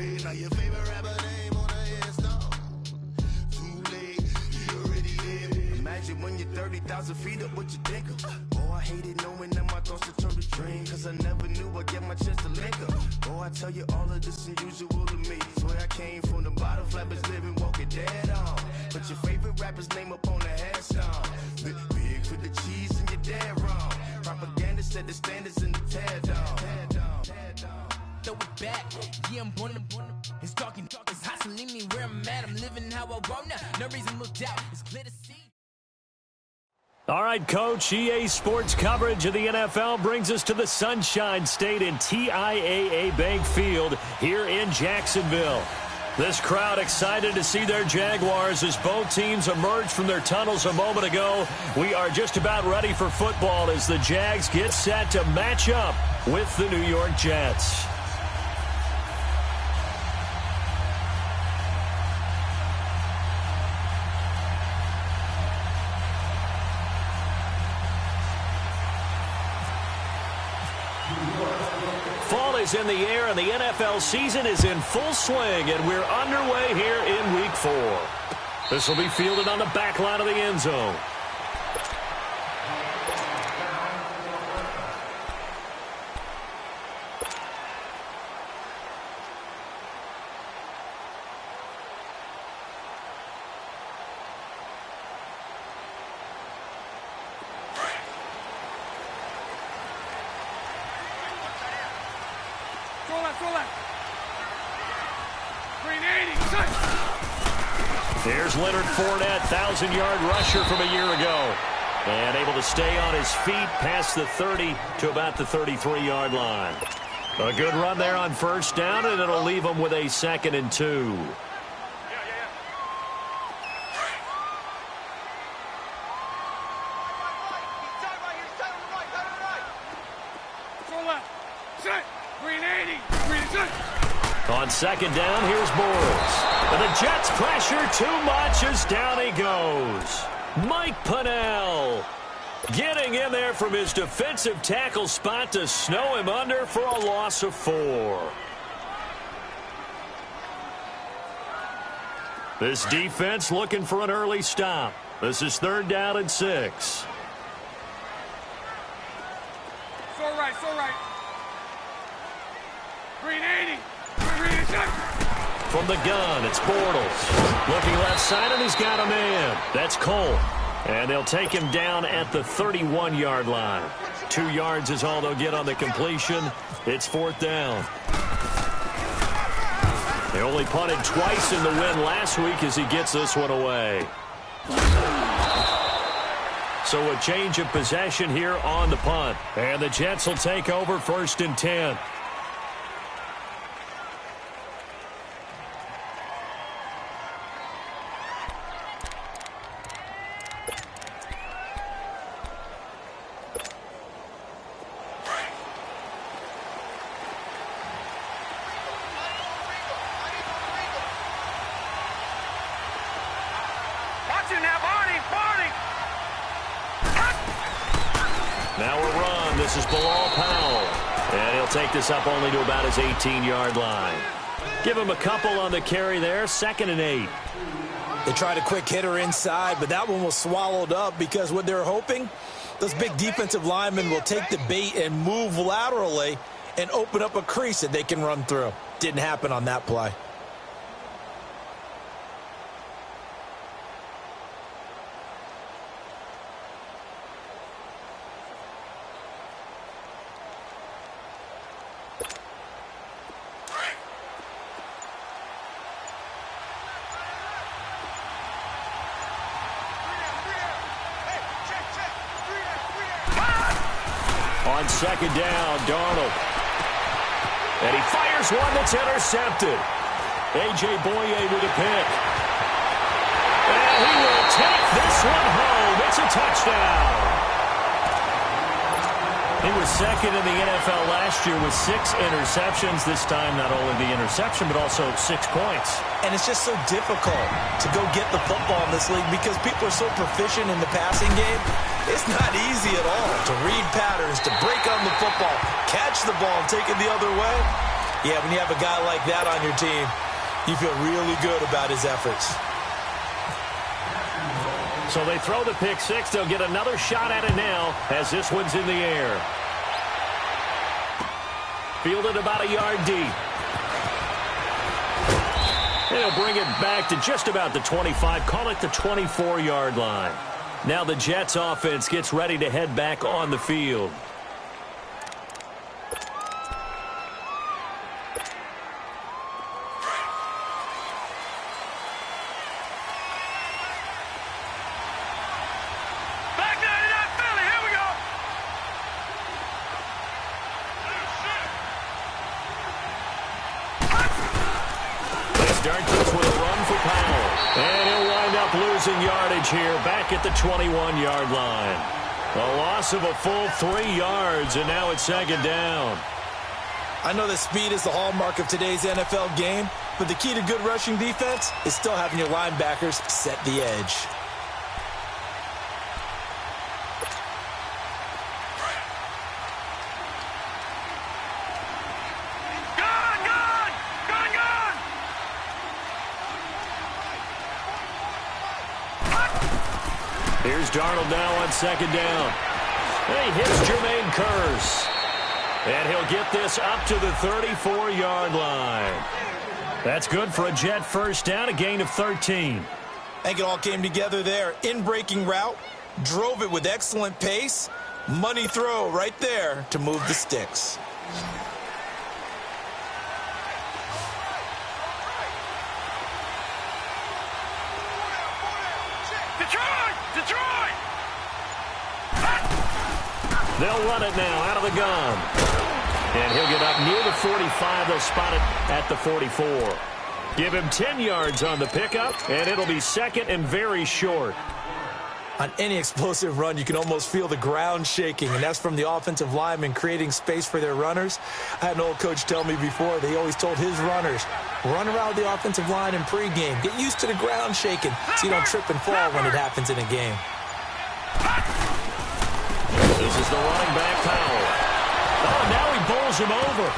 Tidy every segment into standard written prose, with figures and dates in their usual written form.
grave. Now your favorite rapper name on a headstone. Too late, he already dead. Imagine when you're 30,000 feet up, what you think of? Oh, I hated knowing that my thoughts would turn to dream, cause I never knew I'd get my chance to link up. Oh, I tell you all of this unusual to me. Swear I came from the bottom, flappers living, walking dead on. Put your favorite rapper's name up on the headstone. Big for the cheese and you're dead wrong. Propaganda set the standards in the tear down. Throw it back, yeah, I'm born to. It's talking, it's hustling me where I'm at. I'm living how I want now. No reason to look out, it's clear to see. All right, Coach, EA Sports coverage of the NFL brings us to the Sunshine State in TIAA Bank Field here in Jacksonville. This crowd excited to see their Jaguars as both teams emerged from their tunnels a moment ago. We are just about ready for football as the Jags get set to match up with the New York Jets. Fall is in the air and the NFL season is in full swing, and we're underway here in Week 4. This will be fielded on the back line of the end zone. There's Leonard Fournette, 1,000-yard rusher from a year ago. And able to stay on his feet past the 30 to about the 33-yard line. A good run there on first down, and it'll leave him with a 2nd and 2. On 2nd down, here's Bortles. And the Jets pressure too much as down he goes. Mike Pennell getting in there from his defensive tackle spot to snow him under for a loss of 4. This defense looking for an early stop. This is 3rd down and 6. So right. Green 80. From the gun, it's Bortles. Looking left side, and he's got a man. That's Cole. And they'll take him down at the 31-yard line. 2 yards is all they'll get on the completion. It's 4th down. They only punted twice in the win last week as he gets this one away. So a change of possession here on the punt. And the Jets will take over 1st and 10. Now a run. This is Bilal Powell. And he'll take this up only to about his 18-yard line. Give him a couple on the carry there. 2nd and 8. They tried a quick hitter inside, but that one was swallowed up because what they're hoping, those big defensive linemen will take the bait and move laterally and open up a crease that they can run through. Didn't happen on that play. On 2nd down, Darnold. And he fires one that's intercepted. A.J. Boye with a pick. And he will take this one home. It's a touchdown. He was 2nd in the NFL last year with 6 interceptions. This time, not only the interception, but also 6 points. And it's just so difficult to go get the football in this league because people are so proficient in the passing game. It's not easy at all to read patterns, to break on the football, catch the ball, and take it the other way. Yeah, when you have a guy like that on your team, you feel really good about his efforts. So they throw the pick six. They'll get another shot at it now as this one's in the air. Fielded about a yard deep. They'll bring it back to just about the 25. Call it the 24-yard line. Now the Jets offense gets ready to head back on the field. Losing yardage here back at the 21-yard line. A loss of a full 3 yards, and now it's second down. I know that speed is the hallmark of today's NFL game, but the key to good rushing defense is still having your linebackers set the edge. Here's Darnold now on second down. He hits Jermaine Kearse. And he'll get this up to the 34-yard line. That's good for a Jet first down, a gain of 13. I think it all came together there. In-breaking route, drove it with excellent pace. Money throw right there to move the sticks. They'll run it now out of the gun. And he'll get up near the 45. They'll spot it at the 44. Give him 10 yards on the pickup, and it'll be second and very short. On any explosive run, you can almost feel the ground shaking, and that's from the offensive linemen creating space for their runners. I had an old coach tell me before, they always told his runners, run around the offensive line in pregame. Get used to the ground shaking so you don't trip and fall when it happens in a game. This is the running back, Powell. Oh, now he bowls him over.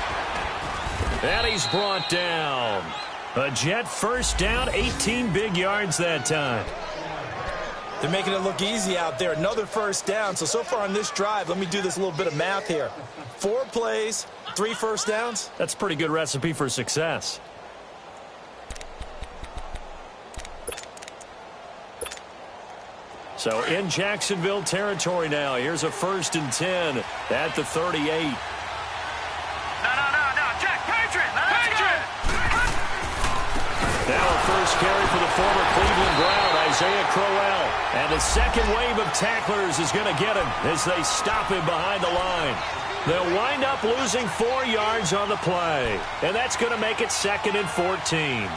And he's brought down. A Jet first down, 18 big yards that time. They're making it look easy out there. Another first down. So far on this drive, let me do this little bit of math here. 4 plays, 3 first downs. That's a pretty good recipe for success. So in Jacksonville territory now. Here's a 1st and 10 at the 38. No, Jack, Patriot! Now a first carry for the former Cleveland Brown, Isaiah Crowell. And the second wave of tacklers is going to get him as they stop him behind the line. They'll wind up losing 4 yards on the play. And that's going to make it 2nd and 14.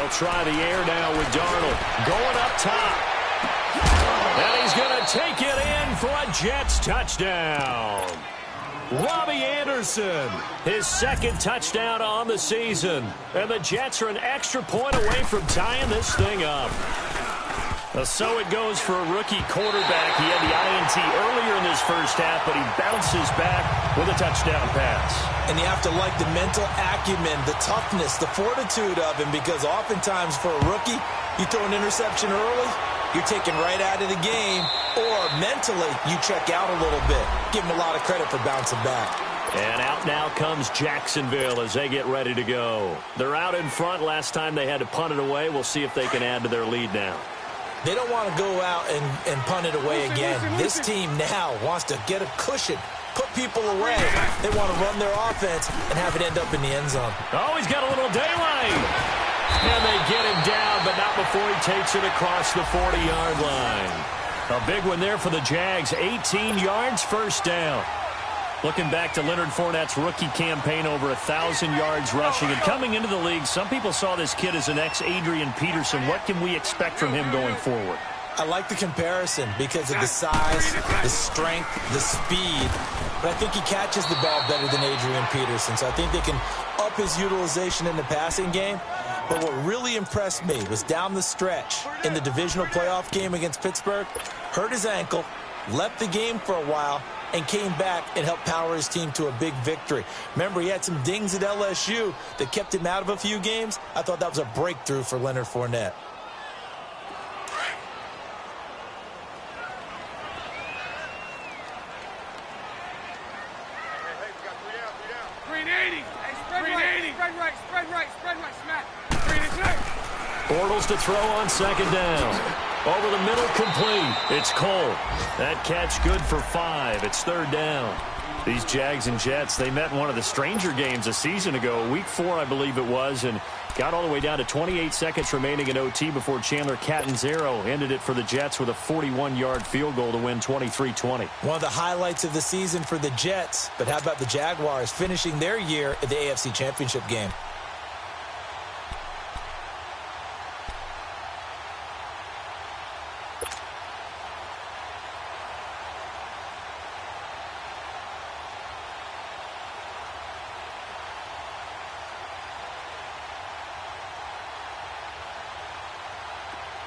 Try the air now with Darnold going up top. And he's going to take it in for a Jets touchdown. Robbie Anderson, his 2nd touchdown on the season. And the Jets are an extra point away from tying this thing up. So it goes for a rookie quarterback. He had the INT earlier in this first half, but he bounces back with a touchdown pass. And you have to like the mental acumen, the toughness, the fortitude of him, because oftentimes for a rookie, you throw an interception early, you're taken right out of the game, or mentally you check out a little bit. Give him a lot of credit for bouncing back. And out now comes Jacksonville as they get ready to go. They're out in front. Last time they had to punt it away. We'll see if they can add to their lead now. They don't want to go out and punt it away again. This team now wants to get a cushion, put people away. They want to run their offense and have it end up in the end zone. Oh, he's got a little daylight. And they get him down, but not before he takes it across the 40-yard line. A big one there for the Jags. 18 yards, first down. Looking back to Leonard Fournette's rookie campaign, over 1,000 yards rushing. And coming into the league, some people saw this kid as an ex-Adrian Peterson. What can we expect from him going forward? I like the comparison because of the size, the strength, the speed. But I think he catches the ball better than Adrian Peterson. So I think they can up his utilization in the passing game. But what really impressed me was down the stretch in the divisional playoff game against Pittsburgh, hurt his ankle, left the game for a while, and came back and helped power his team to a big victory. Remember, he had some dings at LSU that kept him out of a few games. I thought that was a breakthrough for Leonard Fournette. Bortles to throw on second down. Over the middle, complete. It's Cole. That catch good for 5. It's third down. These Jags and Jets, they met in one of the stranger games a season ago, week 4, I believe it was, and got all the way down to 28 seconds remaining in OT before Chandler Catanzaro ended it for the Jets with a 41-yard field goal to win 23-20. One of the highlights of the season for the Jets, but how about the Jaguars finishing their year at the AFC Championship game?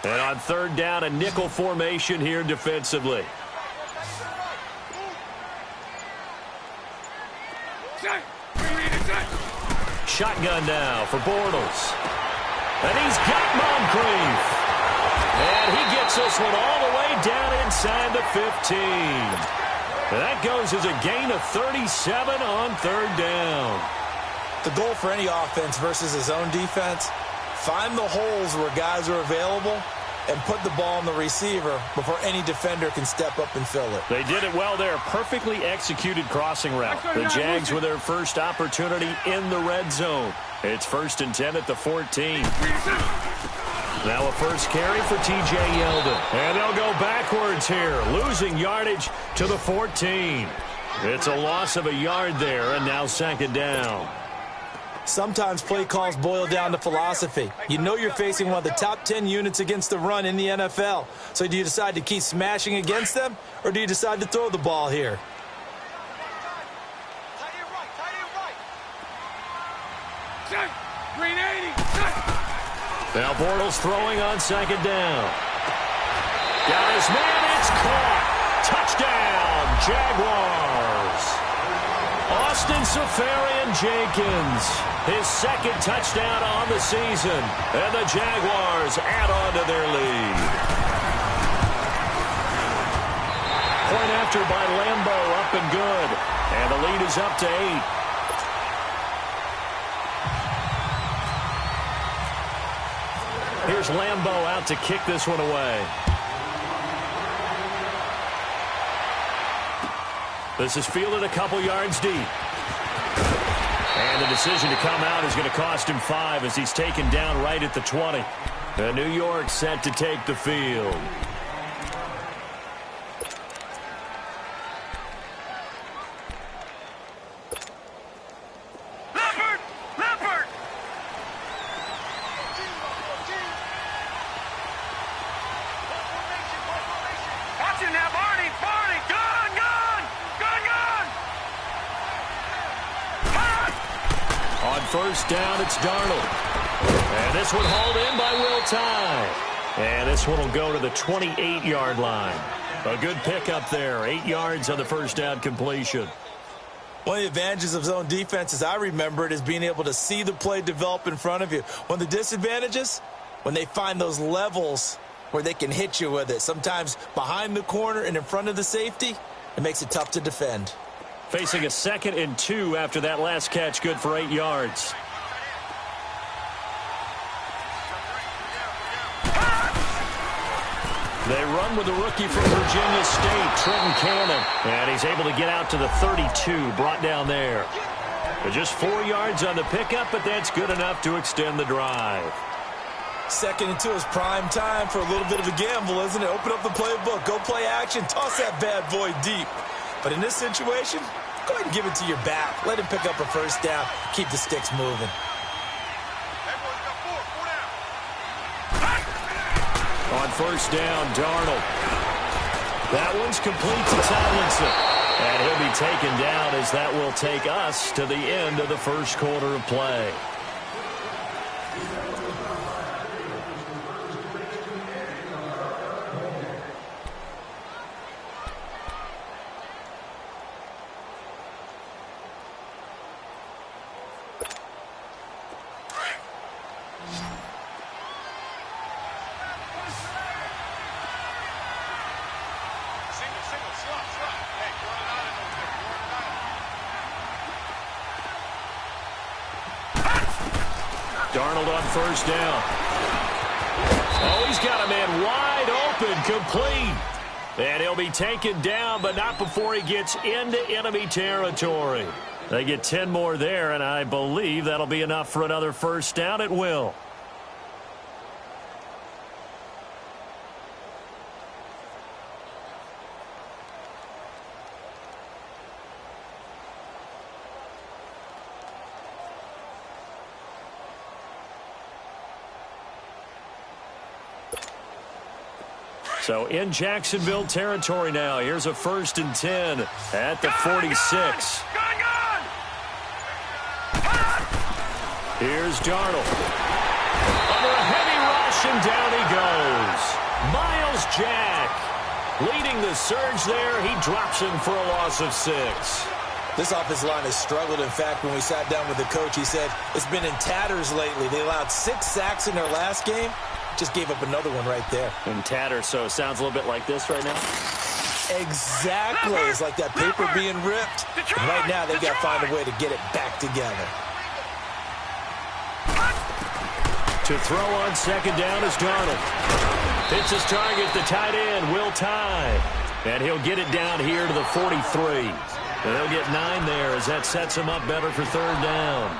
And on third down, a nickel formation here defensively. Shotgun now for Bortles. And he's got Moncrief. And he gets this one all the way down inside the 15. And that goes as a gain of 37 on third down. The goal for any offense versus his own defense, find the holes where guys are available and put the ball on the receiver before any defender can step up and fill it. They did it well there. Perfectly executed crossing route. The Jags with their first opportunity in the red zone. It's 1st and 10 at the 14. Now a first carry for T.J. Yeldon. And they'll go backwards here, losing yardage to the 14. It's a loss of a yard there, and now second down. Sometimes play calls boil down to philosophy. You know you're facing one of the top 10 units against the run in the NFL. So do you decide to keep smashing against them, or do you decide to throw the ball here? Now Bortles throwing on second down. Got his man, it's caught. Touchdown, Jaguars. Austin Seferian-Jenkins, his second touchdown on the season, and the Jaguars add on to their lead. Point after by Lambo, up and good, and the lead is up to 8. Here's Lambo out to kick this one away. This is fielded a couple yards deep. And the decision to come out is going to cost him 5 as he's taken down right at the 20. And New York set to take the field. First down, it's Darnold. And this one hauled in by Will Tye. And this one will go to the 28-yard line. A good pickup there. 8 yards on the first down completion. One of the advantages of zone defense, as I remember it, is being able to see the play develop in front of you. One of the disadvantages, when they find those levels where they can hit you with it. Sometimes behind the corner and in front of the safety, it makes it tough to defend. Facing a 2nd and 2 after that last catch, good for 8 yards. They run with the rookie from Virginia State, Trenton Cannon. And he's able to get out to the 32, brought down there. But just 4 yards on the pickup, but that's good enough to extend the drive. 2nd and 2 is prime time for a little bit of a gamble, isn't it? Open up the playbook, go play action, toss that bad boy deep. But in this situation, go ahead and give it to your back. Let him pick up a first down. Keep the sticks moving. On first down, Darnold. That one's complete to Tomlinson. And he'll be taken down as that will take us to the end of the first quarter of play. Darnold on first down. Oh, he's got a man wide open, complete. And he'll be taken down, but not before he gets into enemy territory. They get 10 more there, and I believe that'll be enough for another first down. It will. So in Jacksonville territory now. Here's a 1st and 10 at the 46. Here's Darnold. Under a heavy rush, and down he goes. Miles Jack leading the surge there. He drops him for a loss of 6. This offensive line has struggled. In fact, when we sat down with the coach, he said it's been in tatters lately. They allowed 6 sacks in their last game. Just gave up another one right there. In tatters, so it sounds a little bit like this right now? Exactly. It's like that paper being ripped. And right now, they've got to find a way to get it back together. To throw on second down is Darnold. Hits his target, the tight end, Will Tye. And he'll get it down here to the 43. And they'll get 9 there as that sets him up better for third down.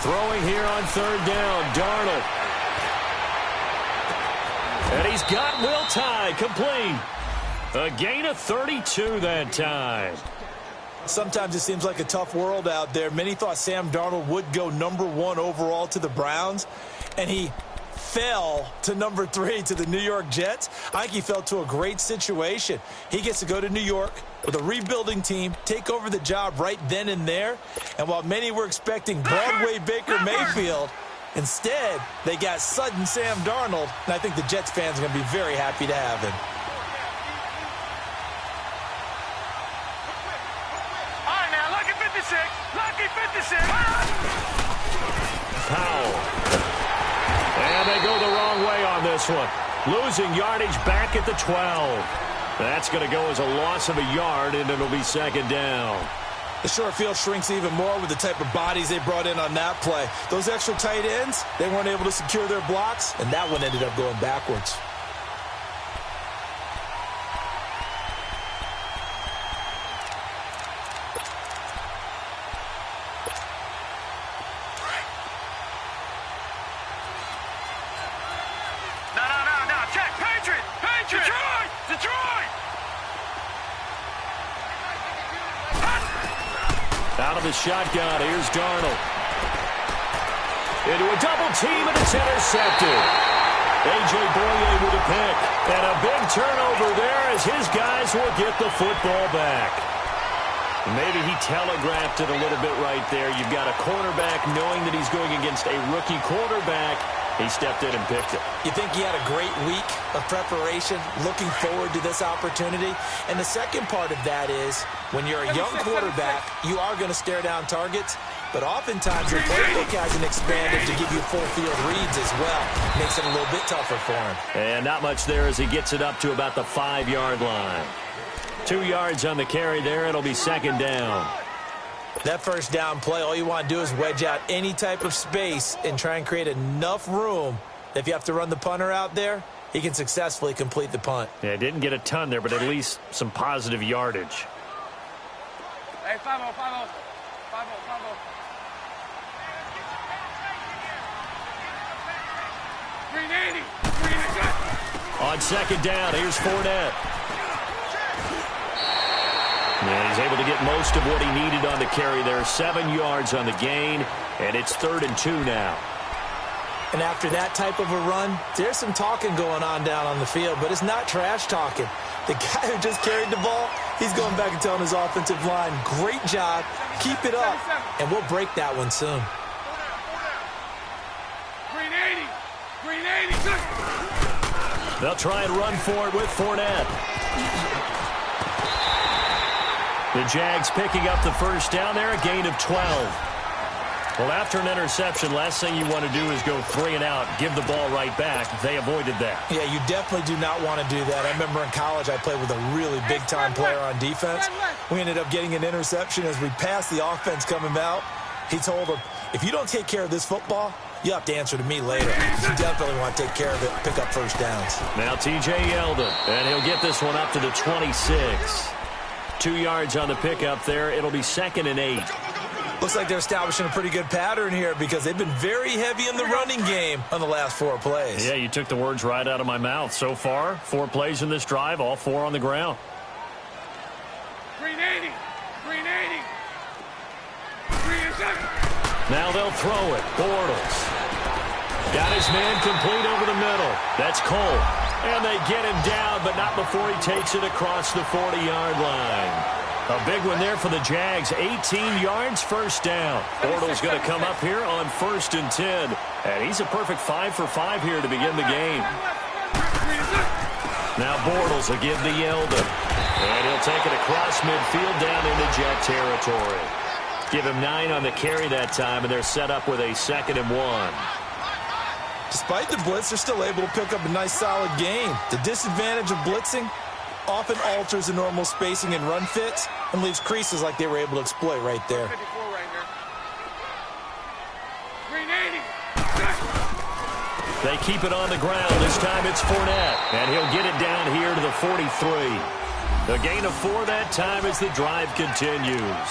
Throwing here on third down, Darnold. And he's got Will Tye complete. A gain of 32 that time. Sometimes it seems like a tough world out there. Many thought Sam Darnold would go #1 overall to the Browns, and he fell to #3 to the New York Jets. I think he fell to a great situation. He gets to go to New York with a rebuilding team, take over the job right then and there. And while many were expecting Broadway Baker Mayfield, instead they got sudden Sam Darnold, and I think the Jets fans are going to be very happy to have him. All right, now, lucky 56. Lucky 56. Powell. And they go the wrong way on this one. Losing yardage back at the 12. That's going to go as a loss of a yard, and it'll be second down. The short field shrinks even more with the type of bodies they brought in on that play. Those extra tight ends, they weren't able to secure their blocks, and that one ended up going backwards. Out of the shotgun, here's Darnold. Into a double team, and it's intercepted. A.J. Boye with a pick. And a big turnover there as his guys will get the football back. Maybe he telegraphed it a little bit right there. You've got a cornerback knowing that he's going against a rookie quarterback. He stepped in and picked it. You think he had a great week of preparation, looking forward to this opportunity? And the second part of that is, when you're a young quarterback, you are going to stare down targets, but oftentimes your playbook hasn't expanded to give you full field reads as well. Makes it a little bit tougher for him. And not much there as he gets it up to about the 5-yard line. 2 yards on the carry there. It'll be second down. That first down play, all you want to do is wedge out any type of space and try and create enough room that if you have to run the punter out there, he can successfully complete the punt. Yeah, didn't get a ton there, but at least some positive yardage. Hey, 5-0, 5-0. 5-0, 5-0. Green 80. Green 80. On second down, here's Fournette. And he's able to get most of what he needed on the carry there. 7 yards on the gain, and it's 3rd and 2 now. And after that type of a run, there's some talking going on down on the field, but it's not trash talking. The guy who just carried the ball, he's going back and telling his offensive line, great job, keep it up, and we'll break that one soon. Green 80. Green 80. They'll try and run for it with Fournette. The Jags picking up the first down there, a gain of 12. Well, after an interception, last thing you want to do is go 3 and out, give the ball right back. They avoided that. Yeah, you definitely do not want to do that. I remember in college I played with a really big-time player on defense. We ended up getting an interception as we passed the offense coming out. He told him, if you don't take care of this football, you'll have to answer to me later. You definitely want to take care of it, pick up first downs. Now T.J. Yeldon, and he'll get this one up to the 26. 2 yards on the pickup there. It'll be 2nd and 8. Looks like they're establishing a pretty good pattern here because they've been very heavy in the running game on the last 4 plays. Yeah, you took the words right out of my mouth. So far, 4 plays in this drive, all 4 on the ground. Green 80. Green 80. Green 7. Now they'll throw it. Bortles. Got his man complete over the middle. That's Cole. And they get him down, but not before he takes it across the 40-yard line. A big one there for the Jags. 18 yards, first down. Bortles going to come up here on 1st and 10. And he's a perfect 5 for 5 here to begin the game. Now Bortles will give to Yeldon. And he'll take it across midfield down into Jet territory. Give him 9 on the carry that time, and they're set up with a 2nd and 1. Despite the blitz, they're still able to pick up a nice, solid gain. The disadvantage of blitzing often alters the normal spacing and run fits and leaves creases like they were able to exploit right there. 54 right here. Green 80. They keep it on the ground. This time it's Fournette, and he'll get it down here to the 43. A gain of 4 that time as the drive continues.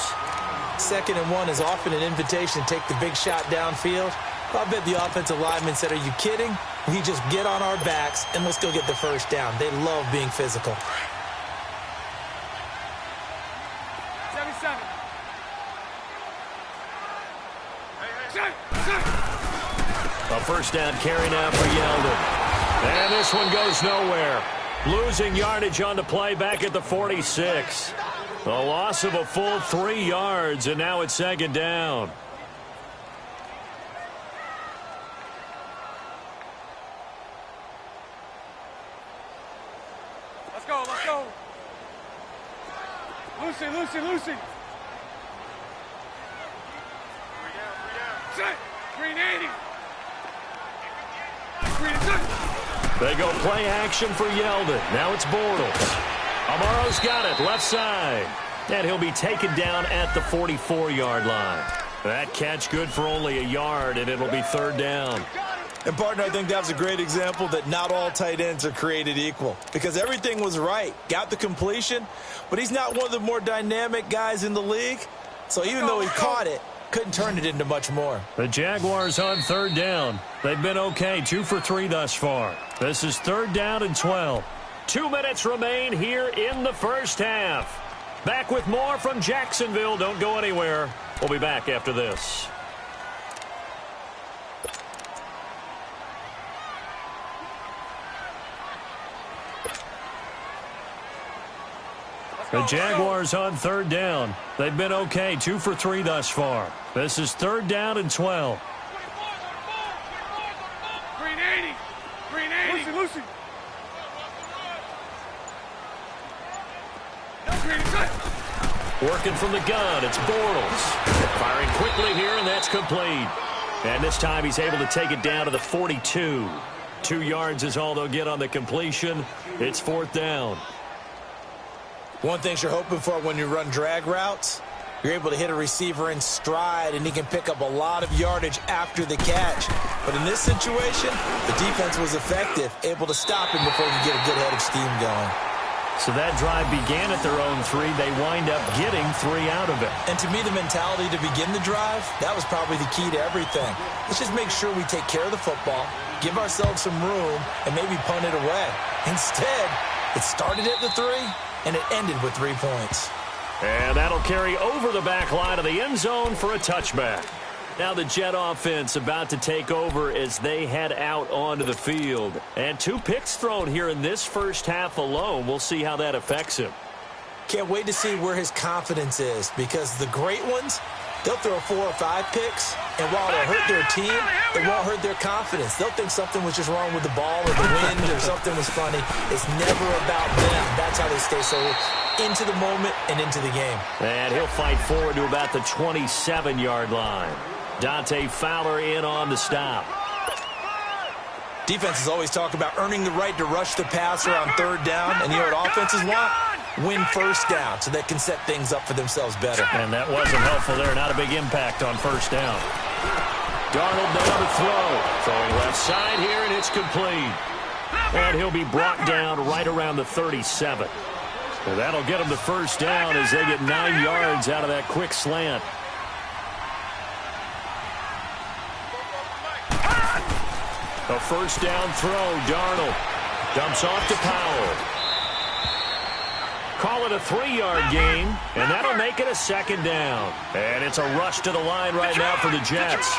2nd and 1 is often an invitation to take the big shot downfield. I bet the offensive lineman said, are you kidding? We just get on our backs and let's go get the first down. They love being physical. 77. A first down carry now for Yeldon. And this one goes nowhere. Losing yardage on the play back at the 46. A loss of a full 3 yards, and now it's 2nd down. Let's go, let's go. Lucy. Set. Green 80. Green 7. They go play action for Yeldon. Now it's Bortles. Amaro's got it, left side. And he'll be taken down at the 44-yard line. That catch good for only a yard, and it'll be 3rd down. And, partner, I think that was a great example that not all tight ends are created equal because everything was right. Got the completion, but he's not one of the more dynamic guys in the league. So even though he caught it, couldn't turn it into much more. The Jaguars on 3rd down. They've been okay, 2 for 3 thus far. This is 3rd down and 12. 2 minutes remain here in the first half. Back with more from Jacksonville. Don't go anywhere. We'll be back after this. The Jaguars on 3rd down. They've been okay, 2 for 3 thus far. This is 3rd down and 12. Green 80. Green 80. Lucy. Green 7. Working from the gun, it's Bortles. Firing quickly here, and that's complete. And this time he's able to take it down to the 42. 2 yards is all they'll get on the completion. It's 4th down. One thing you're hoping for when you run drag routes, You're able to hit a receiver in stride, and he can pick up a lot of yardage after the catch. But in this situation, the defense was effective, able to stop him before he could get a good head of steam going. So that drive began at their own 3. They wind up getting 3 out of it. And to me, the mentality to begin the drive, that was probably the key to everything. Let's just make sure we take care of the football, give ourselves some room, and maybe punt it away. Instead, it started at the 3, and it ended with 3 points. And that'll carry over the back line of the end zone for a touchback. Now the Jet offense about to take over as they head out onto the field. And 2 picks thrown here in this first half alone. We'll see how that affects him. Can't wait to see where his confidence is, because the great ones, they'll throw 4 or 5 picks, and while they'll hurt their team, it won't hurt their confidence. They'll think something was just wrong with the ball or the wind or something was funny. It's never about them. That's how they stay so into the moment and into the game. And he'll fight forward to about the 27-yard line. Dante Fowler in on the stop. Defenses always talk about earning the right to rush the passer on 3rd down, and you know what offenses want? Win 1st down so they can set things up for themselves better. And that wasn't helpful there. Not a big impact on 1st down. Darnold now to throw. Throwing left side here, and it's complete. And he'll be brought down right around the 37. So that'll get him the 1st down as they get 9 yards out of that quick slant. A 1st down throw. Darnold dumps off to Powell. Call it a 3-yard gain, and that'll make it a 2nd down. And it's a rush to the line right now for the Jets.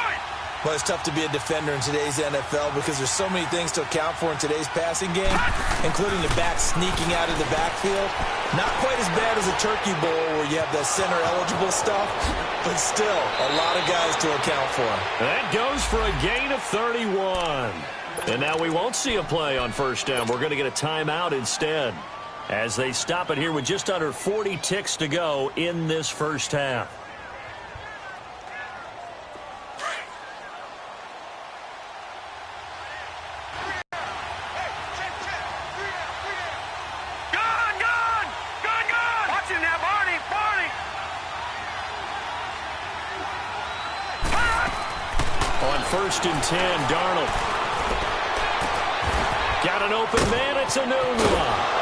Well, it's tough to be a defender in today's NFL because there's so many things to account for in today's passing game, including the back sneaking out of the backfield. Not quite as bad as a turkey bowl where you have the center-eligible stuff, but still a lot of guys to account for. That goes for a gain of 31. And now we won't see a play on 1st down. We're going to get a timeout instead as they stop it here with just under 40 ticks to go in this first half. On 1st and 10, Darnold. Got an open man, it's a Nunwa.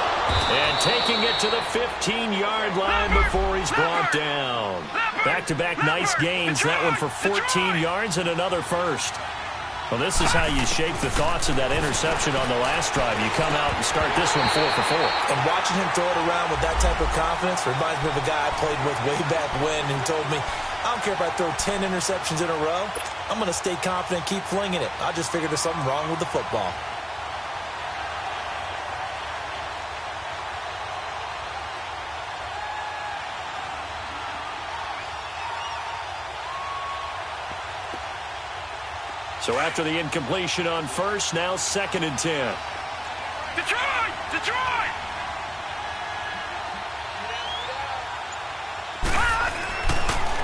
And taking it to the 15-yard line before he's brought down. Back-to-back nice gains, that one for 14 yards and another 1st. Well, this is how you shape the thoughts of that interception on the last drive. You come out and start this one 4 for 4. And watching him throw it around with that type of confidence reminds me of a guy I played with way back when who told me, I don't care if I throw 10 interceptions in a row. I'm going to stay confident, keep flinging it. I just figured there's something wrong with the football. So after the incompletion on 1st, now 2nd and 10. Detroit! Detroit!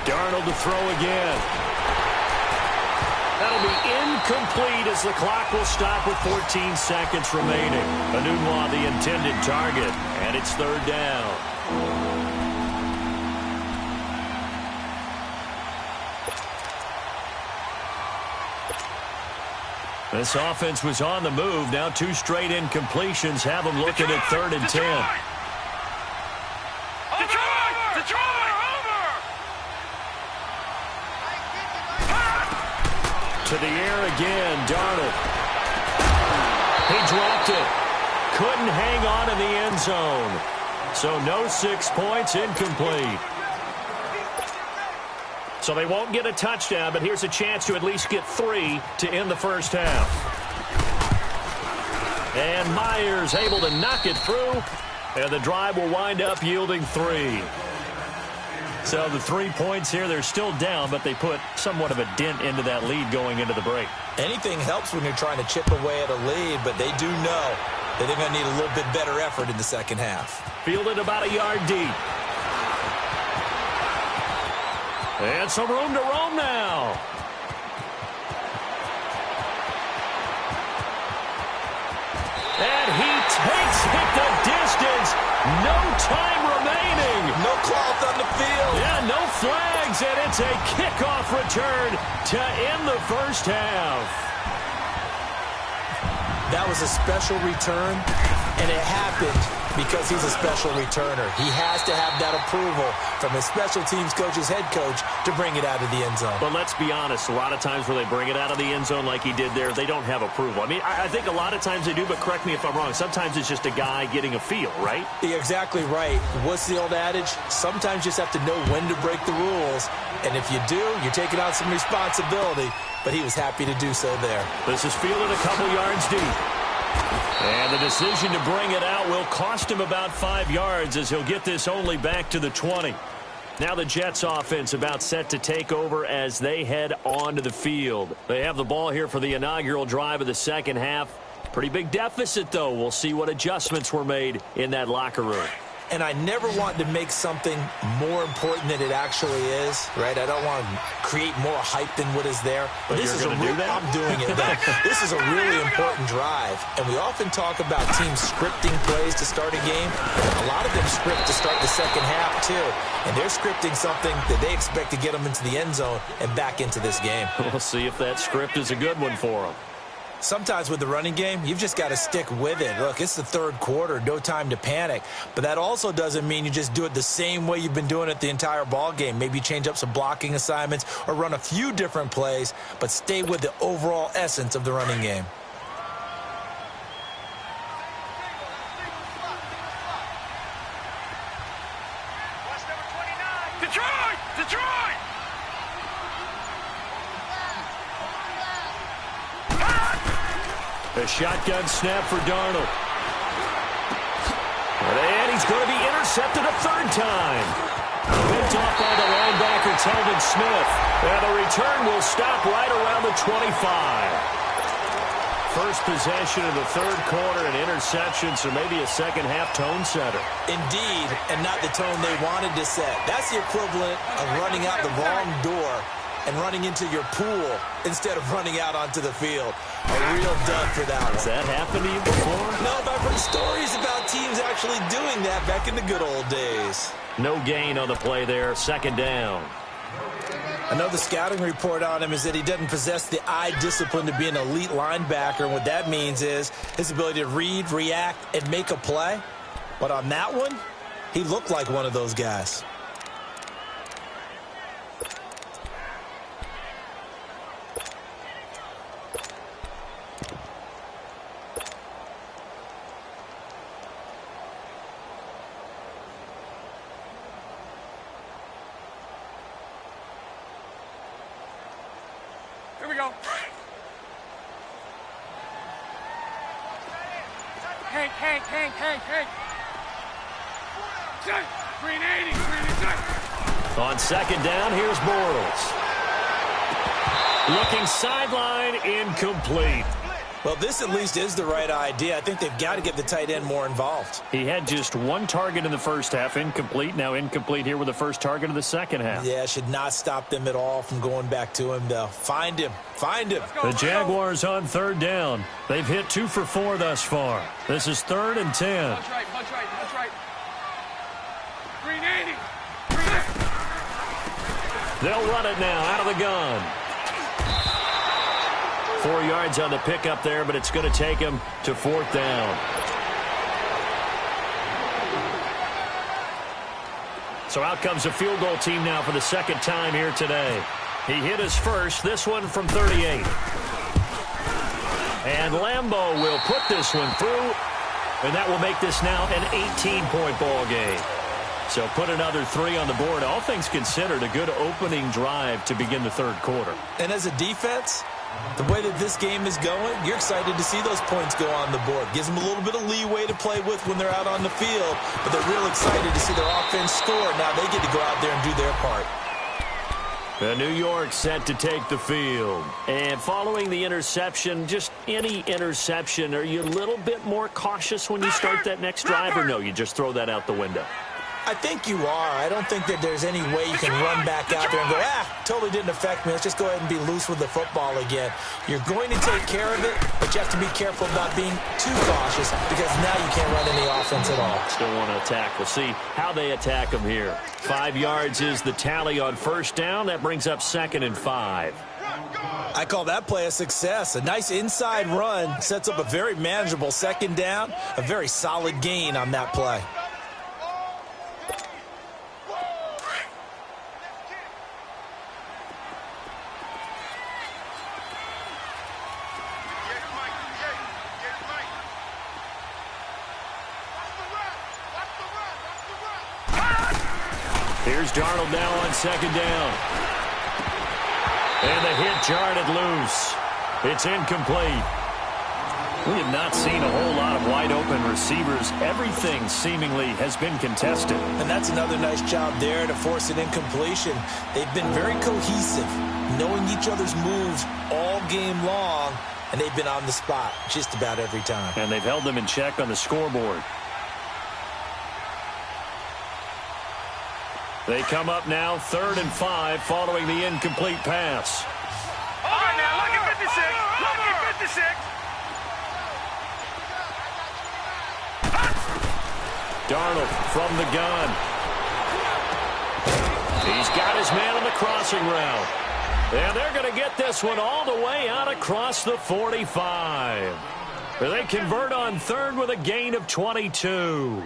Darnold to throw again. That'll be incomplete as the clock will stop with 14 seconds remaining. Anunwa the intended target, and it's 3rd down. This offense was on the move. Now 2 straight incompletions have them looking at 3rd and 10. Detroit! Detroit! Over! To the air again, Darnold. He dropped it. Couldn't hang on in the end zone. So no 6 points, incomplete. So they won't get a touchdown, but here's a chance to at least get 3 to end the first half. And Myers able to knock it through, and the drive will wind up yielding 3. So the 3 points here, they're still down, but they put somewhat of a dent into that lead going into the break. Anything helps when you're trying to chip away at a lead, but they do know that they're going to need a little bit better effort in the second half. Fielded about a yard deep. And some room to roam now. And he takes it the distance. No time remaining. No cloth on the field. Yeah, no flag. It's a kickoff return to end the first half. That was a special return, and it happened because he's a special returner. He has to have that approval from his special teams coach's head coach to bring it out of the end zone. But let's be honest, a lot of times where they bring it out of the end zone like he did there, they don't have approval. I mean, I think a lot of times they do, but correct me if I'm wrong. Sometimes it's just a guy getting a feel, right? You're exactly right. What's the old adage? Sometimes you just have to know when to break the rules. And if you do, you're taking on some responsibility. But he was happy to do so there. This is fielded a couple yards deep. And the decision to bring it out will cost him about 5 yards as he'll get this only back to the 20. Now the Jets offense about set to take over as they head onto the field. They have the ball here for the inaugural drive of the second half. Pretty big deficit, though. We'll see what adjustments were made in that locker room. And I never want to make something more important than it actually is, right? I don't want to create more hype than what is there. But this is a real, I'm doing it, though. This is a really important drive. And we often talk about teams scripting plays to start a game. A lot of them script to start the second half, too. And they're scripting something that they expect to get them into the end zone and back into this game. We'll see if that script is a good one for them. Sometimes with the running game, you've just got to stick with it. Look, it's the third quarter, no time to panic. But that also doesn't mean you just do it the same way you've been doing it the entire ball game. Maybe change up some blocking assignments or run a few different plays, but stay with the overall essence of the running game. Detroit! Detroit! A shotgun snap for Darnold. And he's going to be intercepted a third time. Picked off by the linebacker, Telvin Smith. And the return will stop right around the 25. First possession of the third quarter, an interception, so maybe a second-half tone setter. Indeed, and not the tone they wanted to set. That's the equivalent of running out the wrong door and running into your pool instead of running out onto the field. A real dud for that one. Has that happened to you before? No, but I've heard stories about teams actually doing that back in the good old days. No gain on the play there, second down. Another scouting report on him is that he doesn't possess the eye discipline to be an elite linebacker. And what that means is his ability to read, react, and make a play. But on that one, he looked like one of those guys. Here we go. Hank. Green 80. On second down, here's Bortles. Looking sideline, incomplete. Well, this at least is the right idea. I think they've got to get the tight end more involved. He had just one target in the first half, incomplete. Now incomplete here with the first target of the second half. Yeah, should not stop them at all from going back to him, though. Find him. The Jaguars on third down. They've hit 2 for 4 thus far. This is 3rd and 10. Punch right. Green 80. They'll run it now out of the gun. 4 yards on the pickup there, but it's going to take him to 4th down. So out comes a field goal team now for the second time here today. He hit his first, this one from 38. And Lambeau will put this one through, and that will make this now an 18-point ball game. So put another 3 on the board. All things considered, a good opening drive to begin the third quarter. And as a defense, the way that this game is going, you're excited to see those points go on the board. Gives them a little bit of leeway to play with when they're out on the field, but they're real excited to see their offense score. Now they get to go out there and do their part. New York set to take the field. And following the interception, just any interception, are you a little bit more cautious when you start that next drive, or no, you just throw that out the window? I think you are. I don't think that there's any way you can run back out there and go, totally didn't affect me. Let's just go ahead and be loose with the football again. You're going to take care of it, but you have to be careful about being too cautious because now you can't run any offense at all. Still want to attack. We'll see how they attack them here. 5 yards is the tally on first down. That brings up 2nd and 5. I call that play a success. A nice inside run sets up a very manageable 2nd down. A very solid gain on that play. Here's Darnold now on 2nd down. And the hit jarred it loose. It's incomplete. We have not seen a whole lot of wide-open receivers. Everything seemingly has been contested. And that's another nice job there to force an incompletion. They've been very cohesive, knowing each other's moves all game long, and they've been on the spot just about every time. And they've held them in check on the scoreboard. They come up now 3rd and 5 following the incomplete pass. All right, now, lucky 56. Lucky 56. Darnold from the gun. He's got his man on the crossing route. And they're going to get this one all the way out across the 45. They convert on 3rd with a gain of 22.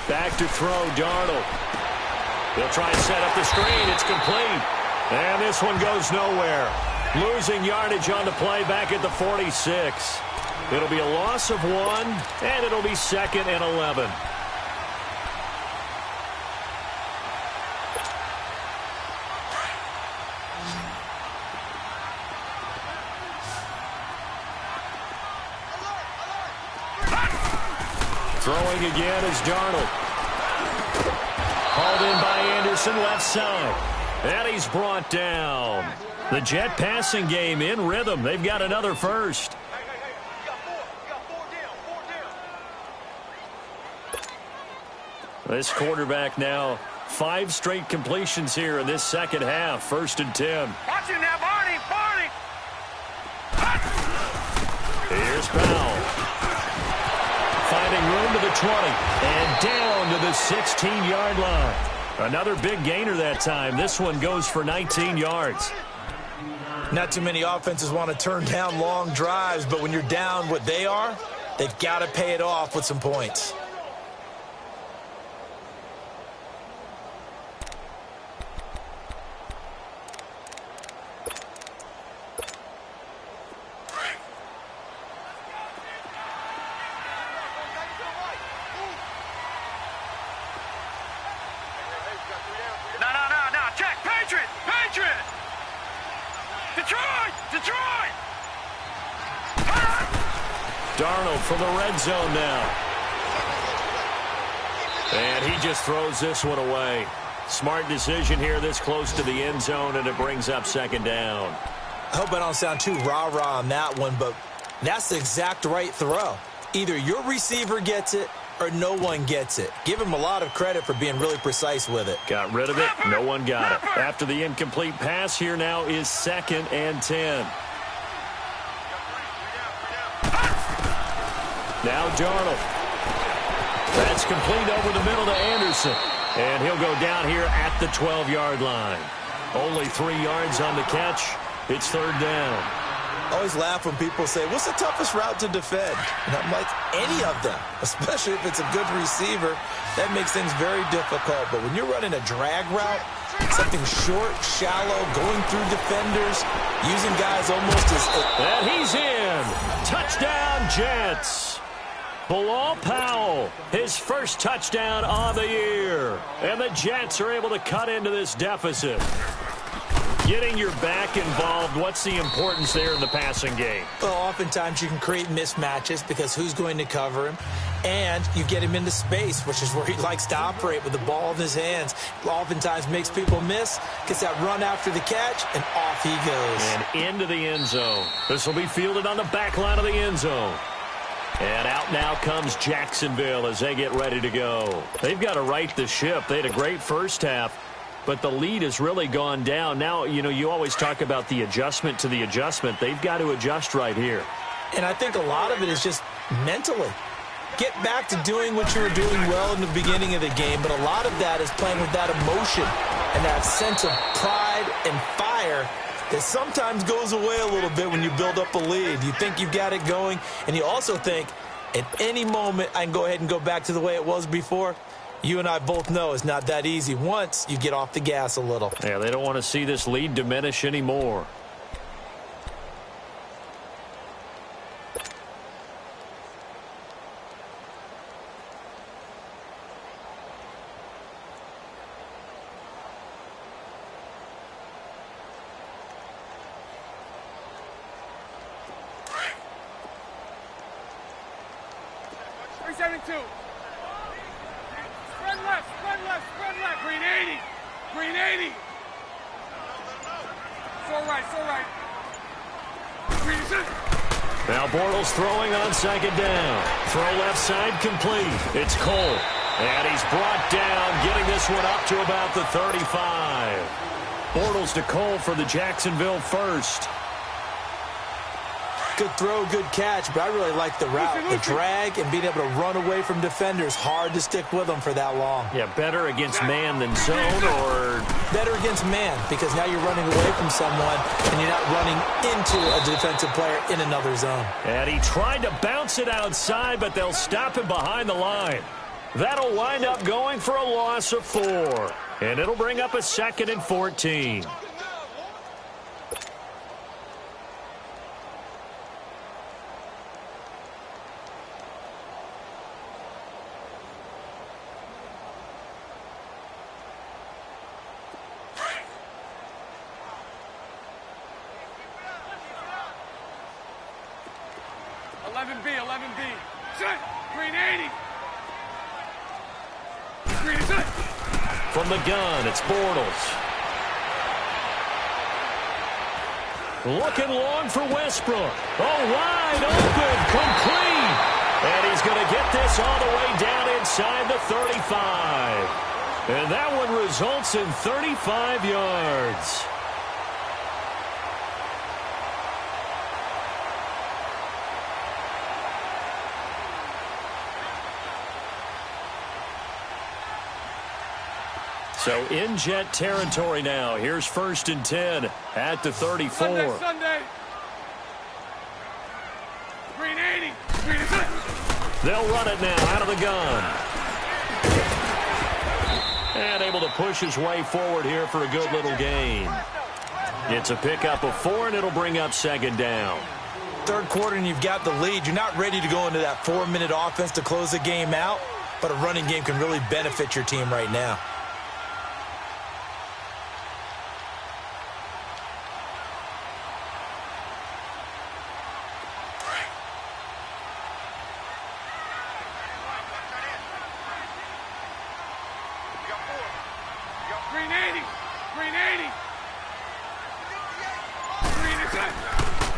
Back to throw, Darnold. They'll try and set up the screen. It's complete. And this one goes nowhere. Losing yardage on the play back at the 46. It'll be a loss of 1, and it'll be 2nd and 11. Throwing again is Darnold. Hauled in by Anderson, left side. And he's brought down. The Jet passing game in rhythm. They've got another first. This quarterback now 5 straight completions here in this second half. 1st and 10. Watch him now, Barney. Barney. Here's Powell. Finding room to the 20 and down to the 16-yard line. Another big gainer that time. This one goes for 19 yards. Not too many offenses want to turn down long drives, but when you're down what they are, they've got to pay it off with some points. Darnold from the red zone now. And he just throws this one away. Smart decision here this close to the end zone, and it brings up 2nd down. I hope I don't sound too rah-rah on that one, but that's the exact right throw. Either your receiver gets it or no one gets it. Give him a lot of credit for being really precise with it. Got rid of it. No one got it. After the incomplete pass, here now is 2nd and 10. Now Darnold. That's complete over the middle to Anderson. And he'll go down here at the 12-yard line. Only 3 yards on the catch. It's 3rd down. I always laugh when people say, what's the toughest route to defend? And I'm like, any of them, especially if it's a good receiver. That makes things very difficult. But when you're running a drag route, something short, shallow, going through defenders, using guys almost as... And he's in. Touchdown, Jets. Bilal Powell, his first touchdown on the year. And the Jets are able to cut into this deficit. Getting your back involved, what's the importance there in the passing game? Well, oftentimes you can create mismatches because who's going to cover him? And you get him into space, which is where he likes to operate with the ball in his hands. Oftentimes makes people miss, gets that run after the catch, and off he goes. And into the end zone. This will be fielded on the back line of the end zone. And out now comes Jacksonville as they get ready to go. They've got to right the ship. They had a great first half, but the lead has really gone down. Now, you always talk about the adjustment to the adjustment. They've got to adjust right here. And I think a lot of it is just mentally. Get back to doing what you were doing well in the beginning of the game, but a lot of that is playing with that emotion and that sense of pride and fire that sometimes goes away a little bit when you build up a lead. You think you've got it going, and you also think at any moment I can go ahead and go back to the way it was before. You and I both know it's not that easy once you get off the gas a little. Yeah, they don't want to see this lead diminish anymore. Spread left. Green 80. Green 80. It's all right. Green is it. Now Bortles throwing on second down. Throw left side complete. It's Cole. And he's brought down, getting this one up to about the 35. Bortles to Cole for the Jacksonville first. Good throw, good catch, but I really like the route. The drag and being able to run away from defenders. Hard to stick with them for that long. Yeah, better against man than zone, or? Better against man, because now you're running away from someone and you're not running into a defensive player in another zone. And he tried to bounce it outside, but they'll stop him behind the line. That'll wind up going for a loss of 4. And it'll bring up a 2nd and 14. From the gun, it's Bortles. Looking long for Westbrook. Oh, wide open, complete. And he's going to get this all the way down inside the 35. And that one results in 35 yards. So in Jet territory now. Here's 1st and 10 at the 34. Sunday. Green 80. Green is it. They'll run it now out of the gun. And able to push his way forward here for a good little gain. It's a pickup of 4, and it'll bring up 2nd down. Third quarter and you've got the lead. You're not ready to go into that 4-minute offense to close the game out, but a running game can really benefit your team right now.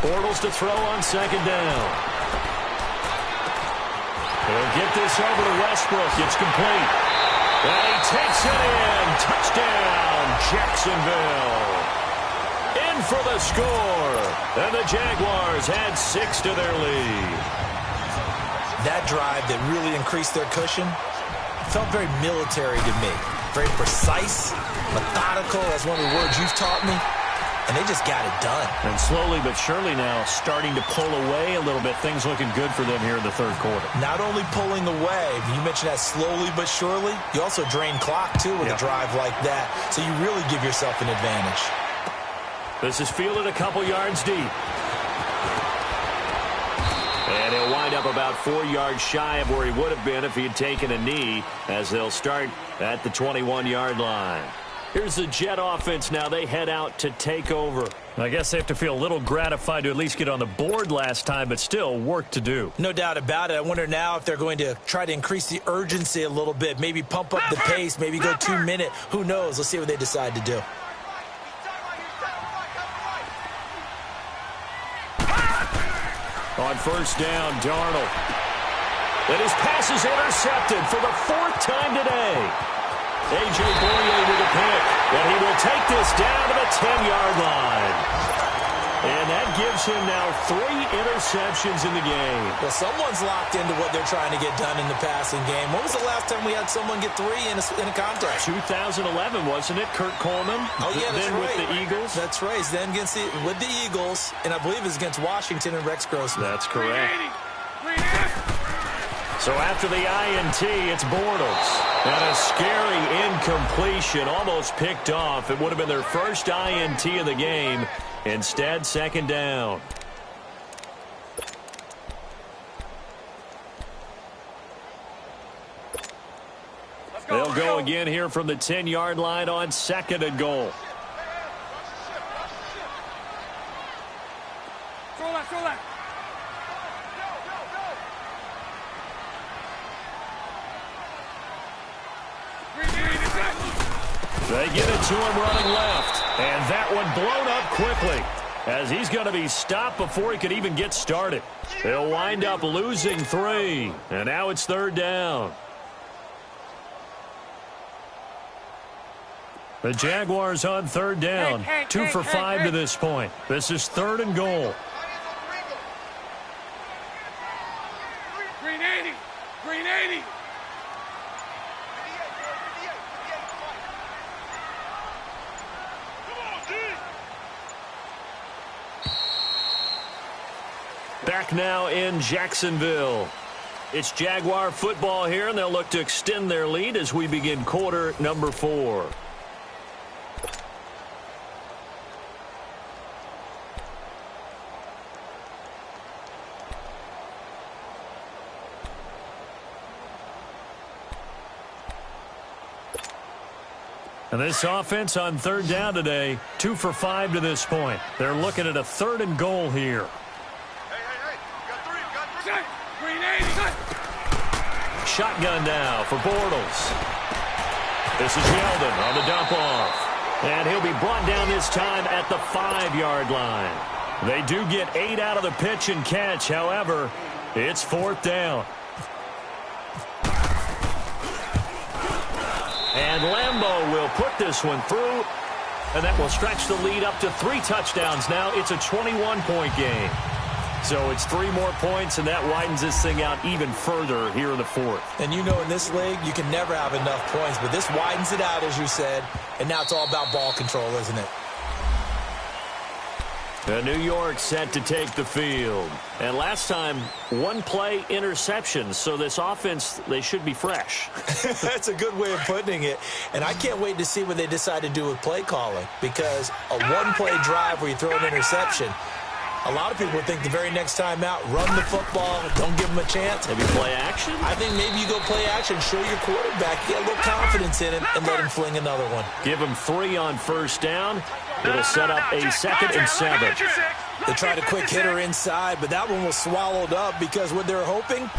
Bortles to throw on 2nd down. He'll get this over to Westbrook. It's complete. And he takes it in. Touchdown, Jacksonville. In for the score. And the Jaguars add 6 to their lead. That drive that really increased their cushion felt very military to me. Very precise, methodical. That's one of the words you've taught me. And they just got it done. And slowly but surely now starting to pull away a little bit. Things looking good for them here in the third quarter. Not only pulling away, you mentioned that slowly but surely, you also drain clock, too, with a drive like that. So you really give yourself an advantage. This is fielded a couple yards deep. And he'll wind up about 4 yards shy of where he would have been if he had taken a knee, as they'll start at the 21-yard line. Here's the Jet offense now. They head out to take over. I guess they have to feel a little gratified to at least get on the board last time, but still work to do. No doubt about it. I wonder now if they're going to try to increase the urgency a little bit, maybe pump up the pace, maybe go 2 minute. Who knows? Let's see what they decide to do. On first down, Darnold. And his pass is intercepted for the 4th time today. A.J. Boyer with a pick, and he will take this down to the 10-yard line. And that gives him now 3 interceptions in the game. Well, someone's locked into what they're trying to get done in the passing game. When was the last time we had someone get 3 in a contest? 2011, wasn't it? Kurt Coleman. Oh, yeah, that's then right. with the Eagles. That's right. Then with the Eagles, and I believe it's against Washington and Rex Grossman. That's correct. So after the INT, it's Bortles. And a scary incompletion, almost picked off. It would have been their first INT of the game. Instead, 2nd down. They'll go again here from the 10-yard line on 2nd and goal. They get it to him running left. And that one blown up quickly as he's going to be stopped before he could even get started. They'll wind up losing 3. And now it's 3rd down. The Jaguars on 3rd down. 2 for 5 to this point. This is 3rd and goal. Green 80. Green 80. Back now in Jacksonville. It's Jaguar football here, and they'll look to extend their lead as we begin quarter number 4. And this offense on 3rd down today, 2 for 5 to this point. They're looking at a 3rd and goal here. Shotgun now for Bortles. This is Yeldon on the dump off. And he'll be brought down this time at the 5-yard line. They do get 8 out of the pitch and catch. However, it's 4th down. And Lambeau will put this one through. And that will stretch the lead up to 3 touchdowns now. It's a 21-point game. So it's 3 more points, and that widens this thing out even further here in the 4th. And you know in this league, you can never have enough points, but this widens it out, as you said, and now it's all about ball control, isn't it? New York set to take the field. And last time, 1-play interception, so this offense, they should be fresh. That's a good way of putting it. And I can't wait to see what they decide to do with play calling, because a 1-play drive where you throw an interception, a lot of people think the very next time out, run the football, don't give them a chance. Maybe play action? I think maybe you go play action, show your quarterback, get a little confidence in him, and let him fling another one. Give him 3 on first down. It'll set up a 2nd and 7. They tried a quick hitter inside, but that one was swallowed up because what they're hoping,